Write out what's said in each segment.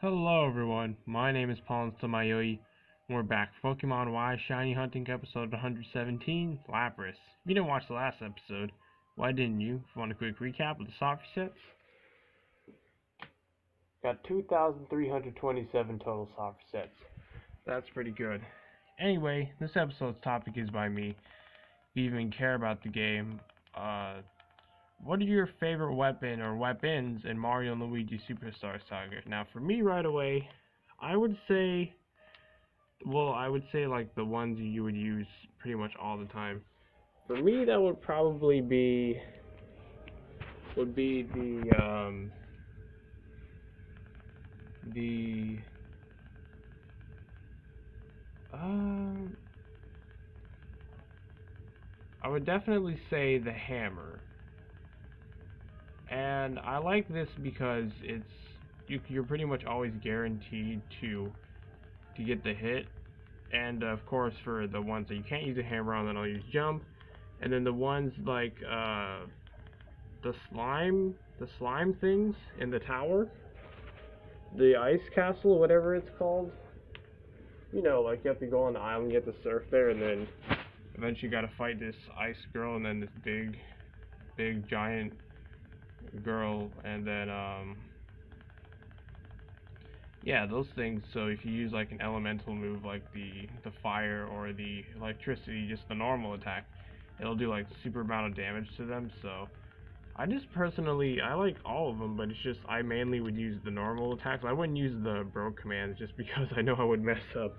Hello everyone, my name is PauLInstaMyooin, and we're back for Pokemon Y Shiny Hunting episode 117, Lapras. If you didn't watch the last episode, why didn't you? If you want a quick recap of the soft resets? Got 2,327 total soft resets. That's pretty good. Anyway, this episode's topic is by me. If you even care about the game, what are your favorite weapon or weapons in Mario and Luigi Superstar Saga? Now, for me right away, I would say like the ones you would use pretty much all the time. For me, that would probably be the I would definitely say the hammer. And I like this because you're pretty much always guaranteed to get the hit. And of course, for the ones that you can't use a hammer on, then I'll use jump. And then the ones like the slime things in the tower, the ice castle, whatever it's called. You know, like you have to go on the island, you have to surf there, and then eventually you gotta fight this ice girl, and then this big giant girl, and then yeah, those things. So if you use like an elemental move like the fire or the electricity, just the normal attack, it'll do like super amount of damage to them. So I just personally, I like all of them, but it's just I mainly would use the normal attacks. I wouldn't use the broke commands just because I know I would mess up,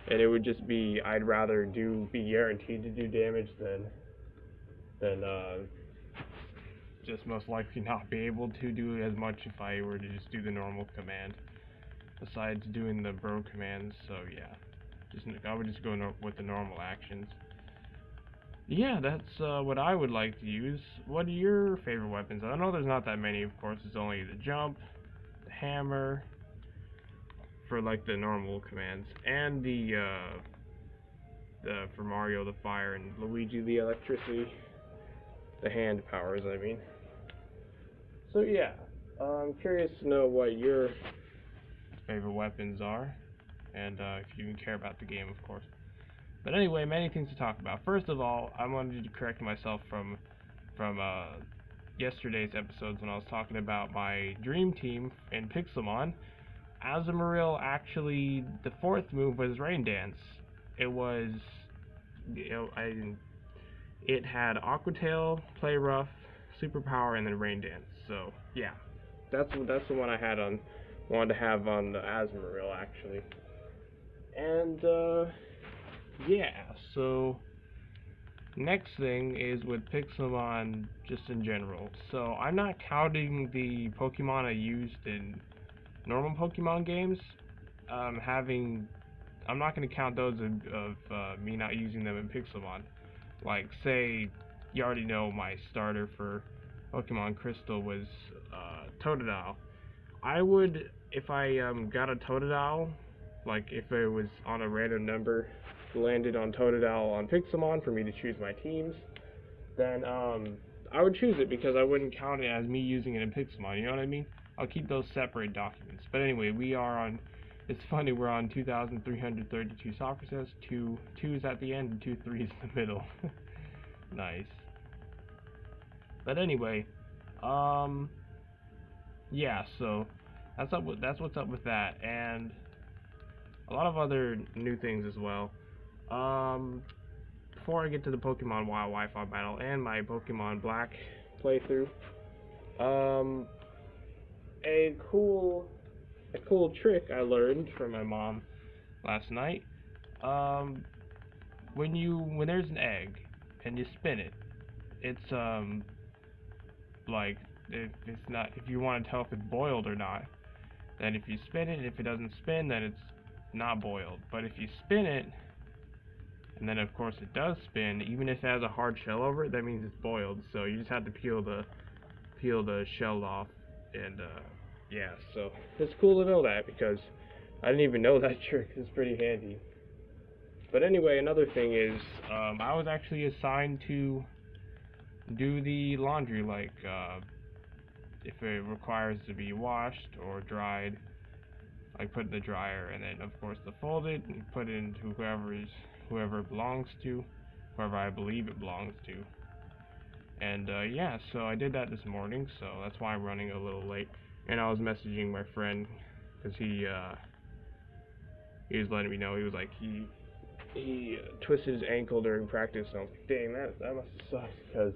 and it would just be, I'd rather be guaranteed to do damage than just most likely not be able to do as much if I were to just do the normal command, besides doing the bro commands. So yeah, I would just go with the normal actions. Yeah, that's what I would like to use. What are your favorite weapons? I know there's not that many, of course. It's only the jump, the hammer, for like the normal commands, and for Mario the fire, and Luigi the electricity, the hand powers, I mean. So yeah, I'm curious to know what your favorite weapons are, and if you even care about the game, of course. But anyway, many things to talk about. First of all, I wanted to correct myself from yesterday's episodes when I was talking about my dream team in Pixelmon. Azumarill, actually, the fourth move was Rain Dance. It was, it had Aqua Tail, Play Rough, Superpower, and then Rain Dance. So yeah, that's the one I wanted to have on the Azumarill actually. And yeah, so next thing is with Pixelmon just in general. So I'm not counting the Pokemon I used in normal Pokemon games. I'm not going to count those of me not using them in Pixelmon. Like, say, you already know my starter for Pokemon Crystal was Totodile. I would, if I got a Totodile, like if it was on a random number, landed on Totodile on Pixelmon for me to choose my teams, then I would choose it because I wouldn't count it as me using it in Pixelmon, you know what I mean? I'll keep those separate documents. But anyway, we are on, it's funny, we're on 2,332 soft resets, 2 2s at the end and 2 3s in the middle. Nice. But anyway, yeah, so that's what's up with that, and a lot of other new things as well. Before I get to the Pokemon Wild Wi-Fi battle and my Pokemon Black playthrough, a cool trick I learned from my mom last night. When there's an egg and you spin it, it's like if you want to tell if it's boiled or not, then if you spin it, if it doesn't spin, then it's not boiled. But if you spin it, and then of course it does spin, even if it has a hard shell over it, that means it's boiled. So you just have to peel the shell off, and yeah, so it's cool to know that because I didn't even know that trick. It's pretty handy. But anyway, another thing is I was actually assigned to do the laundry, like if it requires to be washed or dried, like put in the dryer, and then of course to fold it and put it into whoever it belongs to, whoever I believe it belongs to. And yeah, so I did that this morning, so that's why I'm running a little late. And I was messaging my friend because he was letting me know, he was like he twisted his ankle during practice. So I was like, dang, that must suck, because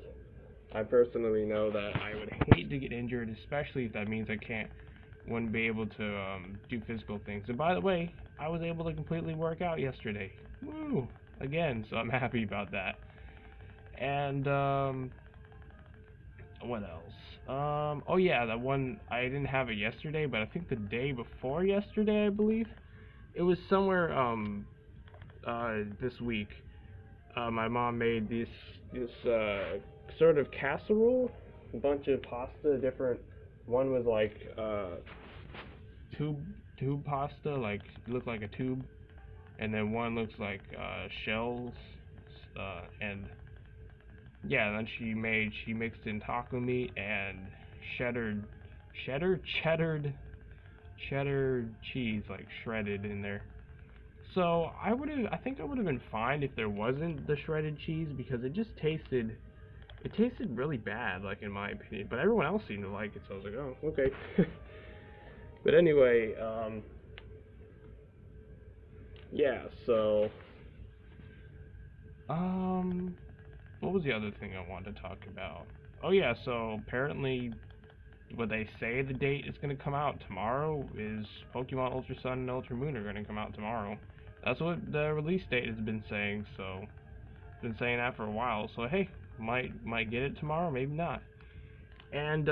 I personally know that I would hate to get injured, especially if that means wouldn't be able to do physical things. And by the way, I was able to completely work out yesterday. Woo! Again, so I'm happy about that. And what else? Oh yeah, that one, I didn't have it yesterday, but I think the day before yesterday, I believe. It was somewhere this week. My mom made this sort of casserole, a bunch of pasta, different. One was like tube pasta, like looked like a tube, and then one looks like shells, and yeah. And then she mixed in taco meat and cheddar cheese, like shredded in there. So I think I would have been fine if there wasn't the shredded cheese, because it tasted really bad, like, in my opinion. But everyone else seemed to like it, so I was like, oh, okay. But anyway, yeah. So, what was the other thing I wanted to talk about? Oh yeah, so apparently, what they say the date is going to come out tomorrow is Pokemon Ultra Sun and Ultra Moon are going to come out tomorrow. That's what the release date has been saying, so it's been saying that for a while. So hey, might get it tomorrow, maybe not. And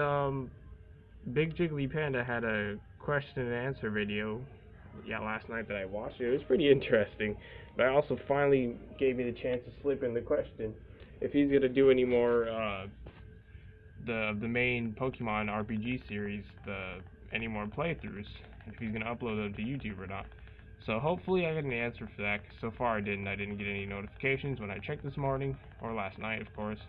Big Jiggly Panda had a question and answer video, yeah, last night that I watched. It was pretty interesting, but I also finally gave me the chance to slip in the question if he's gonna do any more the main Pokemon RPG series, any more playthroughs, if he's gonna upload them to YouTube or not. So hopefully I get an answer for that, 'cause so far I didn't get any notifications when I checked this morning, or last night of course.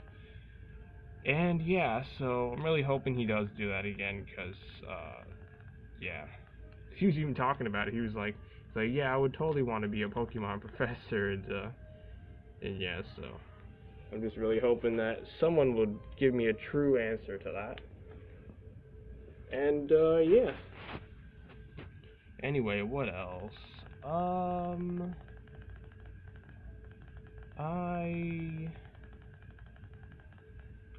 And yeah, so I'm really hoping he does do that again, because yeah, he was even talking about it. He was like, yeah, I would totally want to be a Pokemon professor, and yeah, so I'm just really hoping that someone would give me a true answer to that. And yeah. Anyway, what else?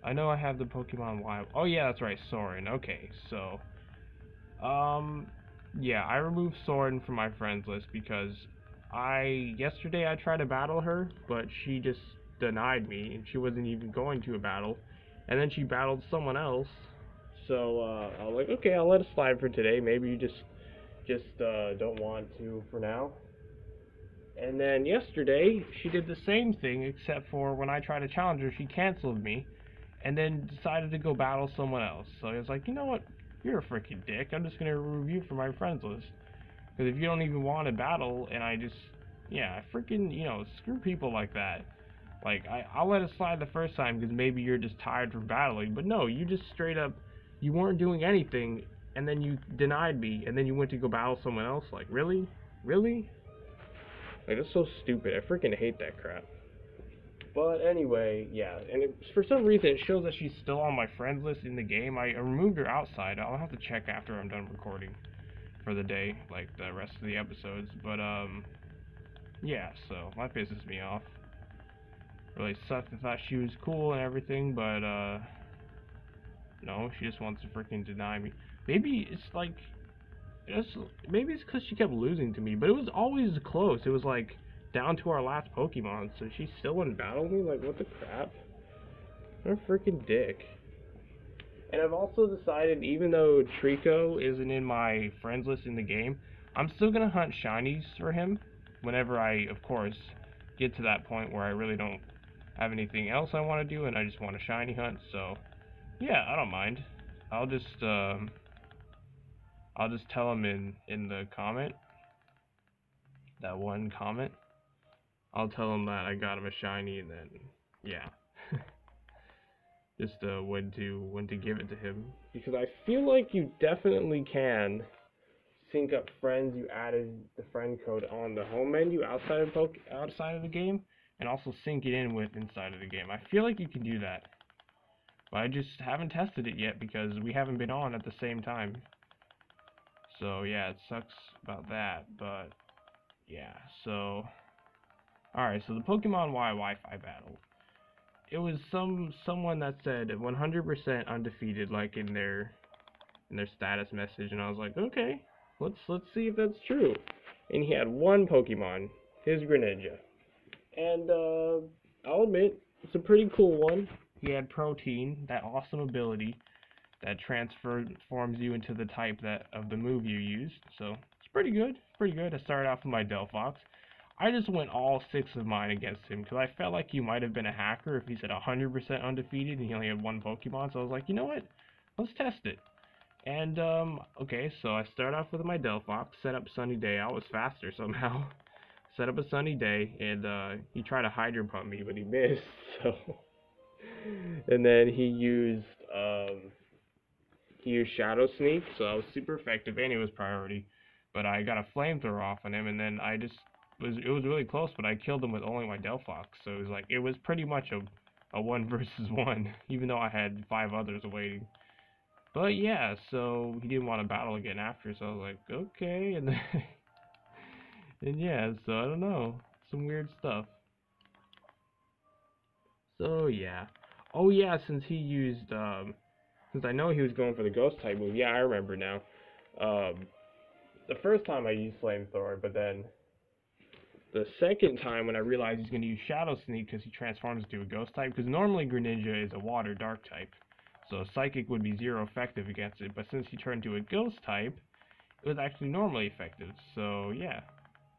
I know I have the Pokemon Wild. Oh yeah, that's right, Soren. Okay, so yeah, I removed Soren from my friends list because yesterday I tried to battle her, but she just denied me, and she wasn't even going to a battle, and then she battled someone else. So I was like, okay, I'll let it slide for today. Maybe you just don't want to for now. And then yesterday she did the same thing, except for when I tried to challenge her, she canceled me, and then decided to go battle someone else. So I was like, you know what? You're a freaking dick. I'm just gonna remove you from my friends list. Because if you don't even want to battle, and yeah, I freaking, screw people like that. Like, I'll let it slide the first time because maybe you're just tired from battling. But no, you just straight up, you weren't doing anything, and then you denied me, and then you went to go battle someone else. Like, really? Really? Like, that's so stupid. I freaking hate that crap. But anyway, yeah, and for some reason it shows that she's still on my friends list in the game. I removed her outside. I'll have to check after I'm done recording for the day, like the rest of the episodes. But yeah, so that pisses me off. Really sucked. I thought she was cool and everything, but no, she just wants to freaking deny me. Maybe it's like, maybe it's because she kept losing to me, but it was always close. It was like down to our last Pokemon, so she still wouldn't battle me? Like, what the crap? What a freaking dick. And I've also decided, even though Trico isn't in my friends list in the game, I'm still gonna hunt shinies for him whenever I, of course, get to that point where I really don't have anything else I want to do and I just want a shiny hunt. So yeah, I don't mind. I'll just tell him in the comment, that one comment, I'll tell him that I got him a shiny, and then yeah, just when to give it to him, because I feel like you definitely can sync up friends, you added the friend code on the home menu outside of the game, and also sync it in with inside of the game. I feel like you can do that, but I just haven't tested it yet because we haven't been on at the same time. So yeah, it sucks about that, but yeah. So alright, so the Pokemon Y Wi-Fi battle. It was someone that said 100% undefeated, like in their status message, and I was like, okay, let's see if that's true. And he had one Pokemon, his Greninja, and I'll admit it's a pretty cool one. He had Protein, that awesome ability that transforms you into the type of the move you used. So it's pretty good, I started off with my Delphox. I just went all 6 of mine against him because I felt like he might have been a hacker if he said 100% undefeated and he only had one Pokemon. So I was like, you know what? Let's test it. And okay, so I start off with my Delphox, set up Sunny Day. I was faster somehow. Set up a Sunny Day, and he tried to Hydro Pump me, but he missed. So, and then he used Shadow Sneak, so I was super effective, and it was priority. But I got a Flamethrower off on him, and then it was really close, but I killed him with only my Delphox. So it was pretty much a 1 versus 1, even though I had 5 others waiting. But yeah, so he didn't want to battle again after, so I was like, okay, and then, and yeah, so I don't know, some weird stuff. So yeah, oh yeah, since he used, since I know he was going for the Ghost type move, yeah, I remember now. The first time I used Flamethrower, but then the second time when I realized he's going to use Shadow Sneak because he transforms into a Ghost type, because normally Greninja is a Water Dark type, so Psychic would be 0 effective against it, but since he turned to a Ghost type, it was actually normally effective, so yeah.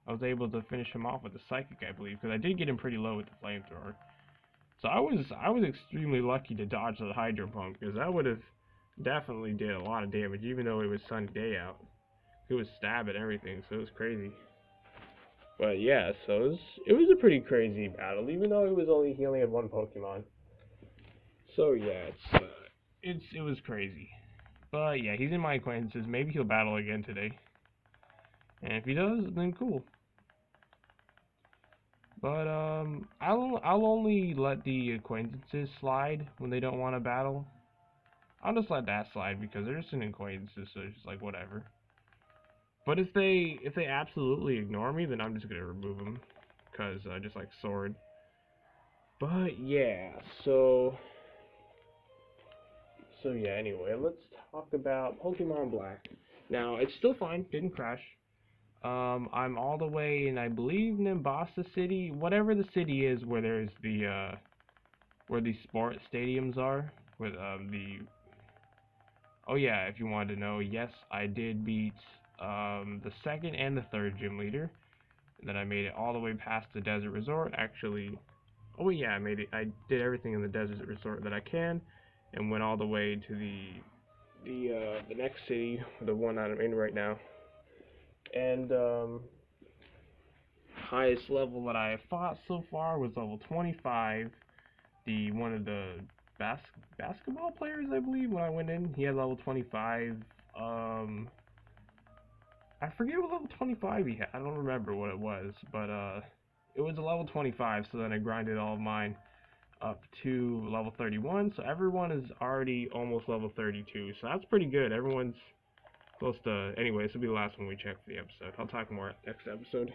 I was able to finish him off with the Psychic, I believe, because I did get him pretty low with the Flamethrower. So I was extremely lucky to dodge the Hydro Pump, because that would have definitely did a lot of damage, even though it was Sunny Day out. It was stab and everything, so it was crazy. But yeah, so it was a pretty crazy battle, even though he only had one Pokemon. So yeah, it was crazy. But yeah, he's in my acquaintances. Maybe he'll battle again today. And if he does, then cool. But I'll only let the acquaintances slide when they don't want to battle. I'll just let that slide because they're just an acquaintances, so it's just like whatever. But if they absolutely ignore me, then I'm just gonna remove them, cause I just like Sword. But yeah, so yeah. Anyway, let's talk about Pokemon Black. Now it's still fine, didn't crash. I'm all the way in, I believe, Nimbasa City, whatever the city is where there's where the sport stadiums are, with oh yeah, if you wanted to know, yes, I did beat the 2nd and the 3rd gym leader. And then I made it all the way past the desert resort. Actually, oh yeah, I did everything in the desert resort that I can, and went all the way to the next city, the one that I'm in right now. And highest level that I have fought so far was level 25. One of the basketball players, I believe, when I went in, he had level 25. I forget what level 25 he had. I don't remember what it was, but it was a level 25. So then I grinded all of mine up to level 31. So everyone is already almost level 32. So that's pretty good. Everyone's close to. Anyway, this will be the last one we check for the episode. I'll talk more next episode.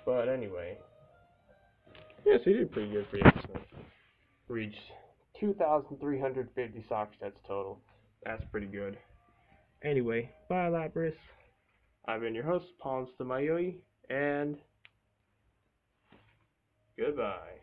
But anyway, yeah, so you did pretty good for the episode. Reached 2,350 sock sets total. That's pretty good. Anyway, bye Lapras. I've been your host, PauLInstaMyooin, and goodbye.